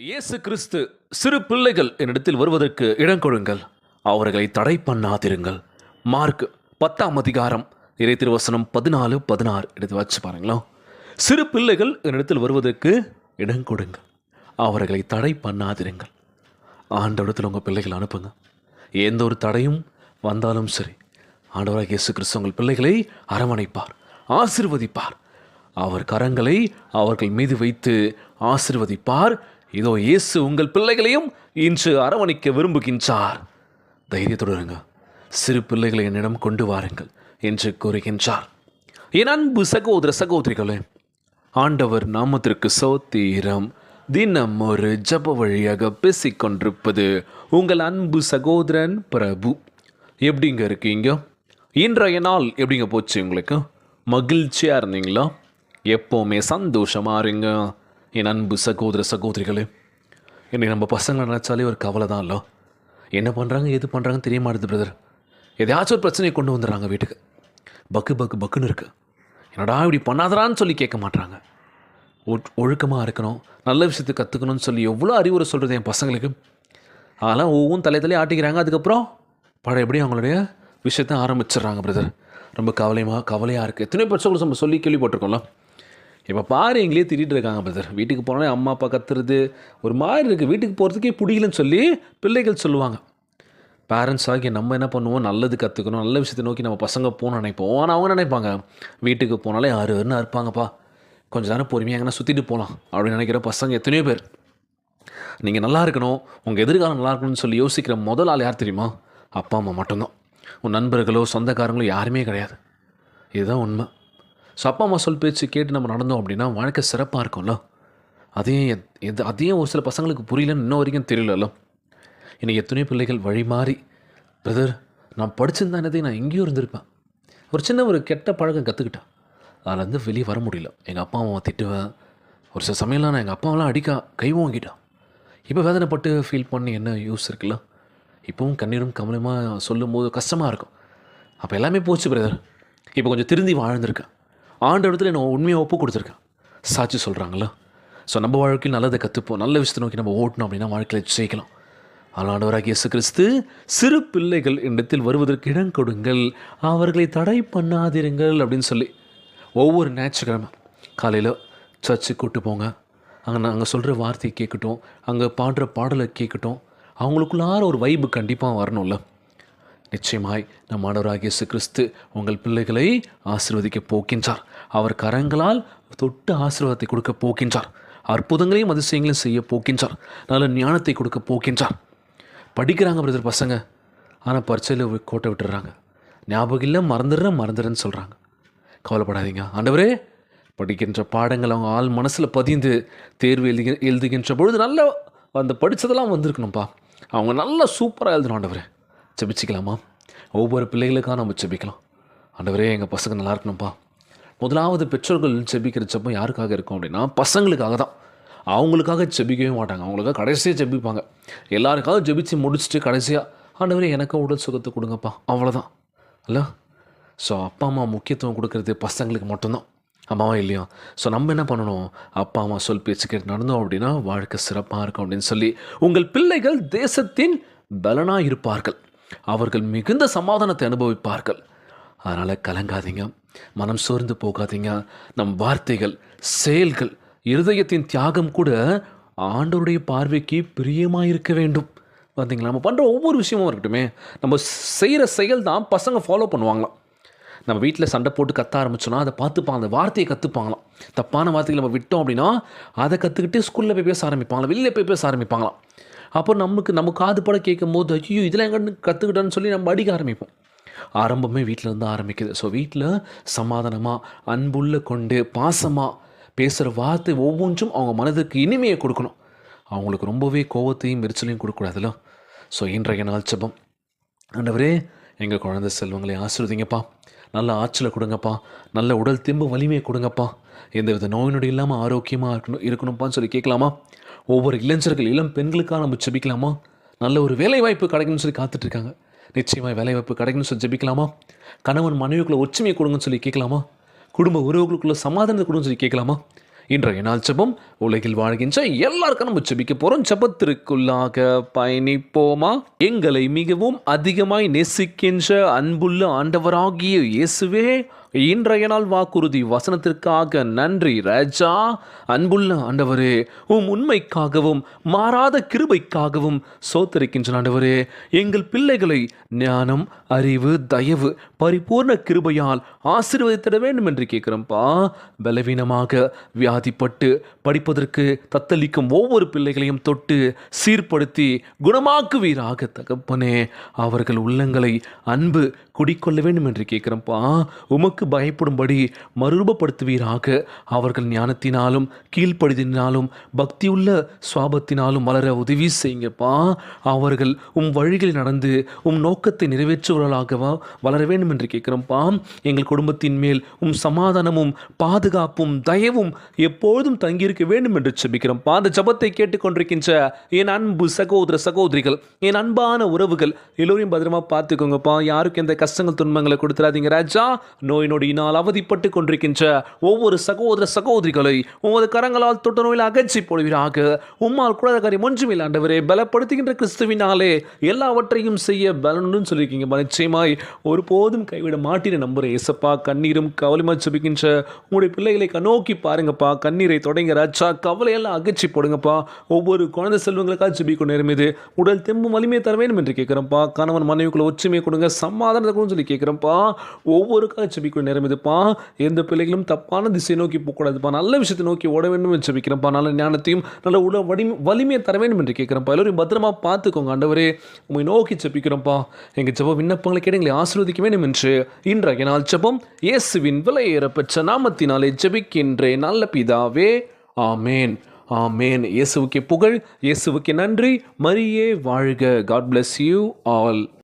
இயேசு கிறிஸ்து சிறு பிள்ளைகள் என்னிடத்தில் வருவதற்கு இடம் கொடுங்கள், அவர்களை தடை பண்ணாதிருங்கள். மார்க் 10 இறை திருவசனம் 14-16 எடுத்து வச்சு பாருங்களா. சிறு பிள்ளைகள் என்னிடத்தில் வருவதற்கு இடம் கொடுங்கள், அவர்களை தடை பண்ணாதிருங்கள். ஆண்டவரிடத்தில் உங்கள் பிள்ளைகளை அனுப்புங்க. எந்த ஒரு தடையும் வந்தாலும் சரி, ஆண்டவராக இயேசு கிறிஸ்து உங்கள் பிள்ளைகளை அரவணைப்பார், ஆசீர்வதிப்பார். அவர் கரங்களை அவர்கள் மீது வைத்து ஆசீர்வதிப்பார். இதோ இயேசு உங்கள் பிள்ளைகளையும் இன்று அரவணைக்க விரும்புகின்றார். தைரியத்துடன் சிறு பிள்ளைகளை என்னிடம் கொண்டு வாருங்கள் என்று கூறுகின்றார். என் அன்பு சகோதர சகோதரிகளே, ஆண்டவர் நாமத்திற்கு சோத்திரம். தினம் ஒரு ஜப வழியாக பேசிக்கொண்டிருப்பது உங்கள் அன்பு சகோதரன் பிரபு. எப்படிங்க இருக்கீங்க? இன்றைய நாள் எப்படிங்க போச்சு? உங்களுக்கு மகிழ்ச்சியாக இருந்தீங்களா? எப்போவுமே சந்தோஷமாக இருங்க என் அன்பு சகோதர சகோதரிகளே. இன்னைக்கு நம்ம பசங்களை நினச்சாலே ஒரு கவலை தான் இல்லை. என்ன பண்ணுறாங்க, எது பண்ணுறாங்கன்னு தெரிய மாட்டேது பிரதர். எதையாச்சும் ஒரு பிரச்சனையை கொண்டு வந்துடுறாங்க வீட்டுக்கு. பக்குன்னு இருக்குது. என்னடா இப்படி பண்ணாதரான்னு சொல்லி கேட்க மாட்றாங்க. ஒழுக்கமாக இருக்கணும், நல்ல விஷயத்தை கற்றுக்கணும்னு சொல்லி எவ்வளோ அறிவுரை சொல்கிறது என் பசங்களுக்கு. அதெல்லாம் ஒவ்வொன்றும் தலையே ஆட்டிக்கிறாங்க. அதுக்கப்புறம் எப்படி அவங்களுடைய விஷயத்தை ஆரம்பிச்சிடுறாங்க பிரதர். ரொம்ப கவலையாக இருக்குது. எத்தனையோ பிரச்சனைகள் நம்ம சொல்லி கேள்விப்பட்டிருக்கோம்ல. இப்போ பாரு, எங்களே திட்டிகிட்டு இருக்காங்க பிரதர். வீட்டுக்கு போனாலே அம்மா அப்பா கத்துறது ஒரு மாதிரி இருக்குது. வீட்டுக்கு போகிறதுக்கே பிடிக்கலன்னு சொல்லி பிள்ளைகள் சொல்லுவாங்க. பேரண்ட்ஸ் ஆகி நம்ம என்ன பண்ணுவோம், நல்லது கற்றுக்கணும், நல்ல விஷயத்தை நோக்கி நம்ம பசங்க போகணும்னு நினைப்போம். ஆனால் அவங்க நினைப்பாங்க, வீட்டுக்கு போனாலே அருன்னு இருப்பாங்கப்பா, கொஞ்சம் நேரம் பொறுமையாக எங்கன்னா சுற்றிட்டு போகலாம் அப்படின்னு நினைக்கிற பசங்க எத்தனையோ பேர். நீங்கள் நல்லா இருக்கணும், உங்கள் எதிர்காலம் நல்லா இருக்கணும்னு சொல்லி யோசிக்கிற முதல் ஆள் யார் தெரியுமா? அப்பா அம்மா மட்டும்தான். உன் நண்பர்களோ சொந்தக்காரங்களோ யாருமே கிடையாது. இதுதான் உண்மை. ஸோ அப்பா அம்மா சொல் பேச்சு கேட்டு நம்ம நடந்தோம் அப்படின்னா வாழ்க்கை சிறப்பாக இருக்கும்ல. அதையும் ஒரு சில பசங்களுக்கு புரியலன்னு இன்ன வரைக்கும் தெரியலല്ലോ. இன்றைக்கி எத்தனையோ பிள்ளைகள் வழி மாறி, பிரதர் நான் படிச்சிருந்தானதே நான் எங்கேயோ இருந்திருப்பேன், ஒரு கெட்ட பழக்கம் கற்றுக்கிட்டேன், அதில் வெளியே வர முடியல. எங்கள் அப்பா அம்மாவை திட்டுவேன். ஒரு சில சமயம்லாம் நான் எங்கள் அப்பாவெல்லாம் கை வாங்கிட்டேன். இப்போ வேதனைப்பட்டு ஃபீல் பண்ணி என்ன யூஸ் இருக்குல்ல. இப்போவும் கண்ணீரும் கமலமாக சொல்லும் போது கஷ்டமாக இருக்கும். அப்போ எல்லாமே போச்சு பிரதர். இப்போ கொஞ்சம் திருந்தி வாழ்ந்திருக்கேன். ஆண்டவரத்தில் நான் உண்மையாக ஒப்பு கொடுத்துருக்கேன். சாட்சி சொல்கிறாங்களா. ஸோ நம்ம வாழ்க்கையில் நல்லதை கற்றுப்போம், நல்ல விஷயத்தை நோக்கி நம்ம ஓட்டணும் அப்படின்னா வாழ்க்கையில் ஜெயிக்கலாம். ஆண்டவராகிய இயேசு கிறிஸ்து சிறு பிள்ளைகள் இடத்தில் வருவதற்கு இடம் கொடுங்கள், அவர்களை தடை பண்ணாதிருங்கள் அப்படின்னு சொல்லி ஒவ்வொரு ஞாயிற்றுக்கிழமை காலையில் சர்ச்சுக்கு கூப்பிட்டு போங்க. அங்கே சொல்கிற வார்த்தையை கேட்கட்டும், அங்கே பாடுற பாடலை கேட்கட்டும். அவங்களுக்குள்ளார ஒரு வைப்பு கண்டிப்பாக வரணும்ல. நிச்சயமாய் நம் ஆண்டவராகிய இயேசு கிறிஸ்து உங்கள் பிள்ளைகளை ஆசீர்வதிக்க போகின்றார். அவர் கரங்களால் தொட்டு ஆசீர்வாதத்தை கொடுக்க போகின்றார். அற்புதங்களையும் அதிசயங்களையும் செய்ய போகின்றார். நல்ல ஞானத்தை கொடுக்க போகின்றார். படிக்கிறாங்க பிரதர் பசங்க, ஆனால் பரீட்சையில் கோட்டை விட்டுறாங்க. ஞாபகம் இல்லை, மறந்துடுறேன்னு சொல்கிறாங்க. கவலைப்படாதீங்க. ஆண்டவரே, படிக்கின்ற பாடங்கள் அவங்க ஆள் மனசில் பதிந்து தேர்வு எழுதுகின்ற பொழுது நல்ல அந்த படித்ததெல்லாம் வந்திருக்கணும்ப்பா. அவங்க நல்லா சூப்பராக எழுதணும். ஆண்டவரே ஜெபிச்சிக்கலாமா? ஒவ்வொரு பிள்ளைகளுக்காக நம்ம ஜெபிக்கலாம். ஆண்டவரே, எங்கள் பசங்க நல்லா இருக்கணும்ப்பா. முதலாவது பெற்றோர்கள் ஜெபிக்கிற ஜெபம் யாருக்காக இருக்கும் அப்படின்னா பசங்களுக்காக தான். அவங்களுக்காக ஜெபிக்கவே மாட்டாங்க. அவங்களுக்காக கடைசியாக ஜெபிப்பாங்க. எல்லாருக்காக ஜெபிச்சு முடிச்சுட்டு கடைசியாக ஆண்டவரே எனக்கு உடல் சுகத்தை கொடுங்கப்பா, அவ்வளோதான் இல்லை. ஸோ அப்பா அம்மா முக்கியத்துவம் கொடுக்கறது பசங்களுக்கு மட்டும்தான், அம்மாவா இல்லையா? ஸோ நம்ம என்ன பண்ணணும், அப்பா அம்மா சொல் பேச்சு கேட்டு நடந்தோம் அப்படின்னா வாழ்க்கை சிறப்பாக இருக்கும் அப்படின்னு சொல்லி உங்கள் பிள்ளைகள் தேசத்தின் பலனாக இருப்பார்கள். அவர்கள் மிகுந்த சமாதானத்தை அனுபவிப்பார்கள். அதனால் கலங்காதீங்க, மனம் சோர்ந்து போகாதீங்க. நம் வார்த்தைகள், செயல்கள், இருதயத்தின் தியாகம் கூட ஆண்டவருடைய பார்வைக்கு பிரியமாக இருக்க வேண்டும். பார்த்தீங்களா? நம்ம பண்ணுற ஒவ்வொரு விஷயமும் இருக்கட்டுமே, நம்ம செய்கிற செயல் தான் பசங்க ஃபாலோ பண்ணுவாங்களாம். நம்ம வீட்டில் சண்டை போட்டு கத்த ஆரம்பிச்சோன்னா அதை பார்த்துப்பாங்க, அந்த வார்த்தையை கற்றுப்பாங்களாம். தப்பான வார்த்தைகள் நம்ம விட்டோம் அப்படின்னா அதை கற்றுக்கிட்டு ஸ்கூலில் போய் பேச ஆரம்பிப்பாங்களாம், வெளியில் போய் பேச ஆரம்பிப்பாங்களாம். அப்போ நம்ம காது பட கேட்கும் போது ஐயோ இதெல்லாம் எங்கே கற்றுக்கிட்டோன்னு சொல்லி நம்ம அடிக்க ஆரம்பிப்போம். ஆரம்பமே வீட்டில் இருந்து ஆரம்பிக்குது. ஸோ வீட்டில் சமாதானமாக, அன்புள்ள கொண்டு, பாசமாக பேசுகிற வார்த்தை ஒவ்வொன்றும் அவங்க மனதுக்கு இனிமையை கொடுக்கணும். அவங்களுக்கு ரொம்பவே கோவத்தையும் எரிச்சலையும் கொடுக்கக்கூடாதுல்ல. ஸோ இன்றைய நாள் ஜெபம், ஆண்டவரே எங்கள் குழந்தை செல்வங்களை ஆசீர்வதிங்கப்பா, நல்ல ஆற்றலை கொடுங்கப்பா, நல்ல உடல் தெம்பு வலிமையை கொடுங்கப்பா, எந்தவித நோய் நொடி இல்லாமல் ஆரோக்கியமாக இருக்கணும்ப்பான்னு சொல்லி கேட்கலாமா? ஒவ்வொரு இளைஞர்கள், இளம் பெண்களுக்காக நம்ம ஜெபிக்கலாமா? நல்ல ஒரு வேலைவாய்ப்பு கிடைக்கணும்னு சொல்லி காத்துட்ருக்காங்க. நிச்சயமாக வேலைவாய்ப்பு கிடைக்கணும்னு சொல்லி ஜெபிக்கலாமா? கணவன் மனைவிக்குள்ளே ஒற்றுமையை கொடுங்கன்னு சொல்லி கேட்கலாமா? குடும்ப உறவுகளுக்குள்ள சமாதானத்தை கொடுங்கன்னு சொல்லி கேட்கலாமா? இன்றைய நாள் ஜெபம் உலகில் வாழ்கின்ற எல்லாருக்கும் நம்ம ஜெபிக்க போகிறோம். ஜெபத்திற்குள்ளாக பயணிப்போமா? எங்களை மிகவும் அதிகமாய் நேசிக்கின்ற அன்புள்ள ஆண்டவராகிய இயேசுவே, இன்றைய நாள் வாக்குறுதி வசனத்திற்காக நன்றி ராஜா. அன்புள்ள ஆண்டவரே, உண்மைக்காகவும் மாறாத கிருபைக்காகவும் சோத்தரிக்கின்ற ஆண்டவரே, எங்கள் பிள்ளைகளை ஞானம், அறிவு, தயவு, பரிபூர்ண கிருபையால் ஆசீர்வதித்திட வேண்டும் என்று கேட்கிறோம்ப்பா. பலவீனமாக வியாதிப்பட்டு படிப்பதற்கு தத்தளிக்கும் ஒவ்வொரு பிள்ளைகளையும் தொட்டு சீர்படுத்தி குணமாக்குவீராக தகப்பனே. அவர்கள் உள்ளங்களை அன்பு குடிக்கொள்ள வேண்டும் என்று கேட்கிறோம்ப்பா. உமக்கு பயப்படும்படி மறுரூபப்படுத்துவீராக. அவர்கள் ஞானத்தினாலும் கீழ்ப்படிதினாலும் பக்தியுள்ள சுவாபத்தினாலும் வளர உதவி செய்யுங்கப்பா. அவர்கள் வழிகளில் நடந்து நோக்கத்தை நிறைவேற்றுவர்களாக வளர வேண்டும் என்று கேட்கிறோம்ப்பா. எங்கள் குடும்பத்தின் மேல் சமாதானமும் பாதுகாப்பும் தயவும் எப்பொழுதும் தங்கியிருக்க வேண்டும் என்று ஜெபிக்கிறோம்ப்பா. அந்த ஜெபத்தை கேட்டுக்கொண்டிருக்கின்ற என் அன்பு சகோதர சகோதரிகள், என் அன்பான உறவுகள் எல்லோரையும் பத்திரமா பார்த்துக்கோங்கப்பா. யாருக்கு எந்த கஷ்டங்கள் துன்பங்களை கொடுத்துறாதீங்க ராஜா. நோய் நொடியினால் அவதிப்பட்டு கொண்டிருக்கின்ற ஒவ்வொரு சகோதர சகோதரிகளை உமது கரங்களால் தொட்ட நோயில் அகற்றி போடுவீராக. உம்மால் கூட காரியம் ஒன்றுமில்லை ஆண்டவரே. பலப்படுத்துகின்ற கிறிஸ்துவினாலே எல்லாவற்றையும் செய்ய பலனுன்னு சொல்லியிருக்கீங்க. நிச்சயமாய் ஒருபோதும் கைவிட மாட்டேன் நம்புறேன் ஏசப்பா. கண்ணீரும் கவலைமா ஜெபிக்கின்ற உங்களுடைய பிள்ளைகளை கண்ணோக்கி பாருங்கப்பா. கண்ணீரை தொடங்க ராஜா. கவலையெல்லாம் அகற்றி போடுங்கப்பா. ஒவ்வொரு குழந்தை செல்வங்களுக்காக ஜெபிக்கும் நேரம் இது. உடல் தெம்பும் வலிமையை தர வேண்டும் என்று கேட்கிறோம்ப்பா. கணவன் மனைவிக்குள்ள ஒற்றுமையை கொடுங்க, சமாதானத்தை சொல்லி கேட்கிறோம்ப்பா. ஒவ்வொருக்காக ஜெபிக்கும் நேரம் இதுப்பா. எந்த பிள்ளைகளும் தப்பான திசையை நோக்கி போகக்கூடாதுப்பா. நல்ல விஷயத்தை நோக்கி ஓட வேண்டும் என்று ஜெபிக்கிறோம்ப்பா. நல்ல ஞானத்தையும் நல்ல உடல் வலிமையை தர வேண்டும் என்று கேட்கிறோம்ப்பா. எல்லோரும் பத்திரமா பார்த்துக்கோங்க ஆண்டவரே. உண்மை நோக்கி ஜெபிக்கிறோம்ப்பா. எங்கள் ஜெப விண்ணப்பங்களை கேட்டு எங்களை ஆசீர்வதிக்க வேண்டும் என்று இன்றைய நாள் ஜெபம் இயேசுவின் விலையேறப்பெற்ற நாமத்தினாலே ஜெபிக்கின்றேன் நல்ல பிதாவே, ஆமேன். ஆமேன். இயேசுவுக்கே புகழ், இயேசுவுக்கே நன்றி. மரியே வாழ்க. God bless you all.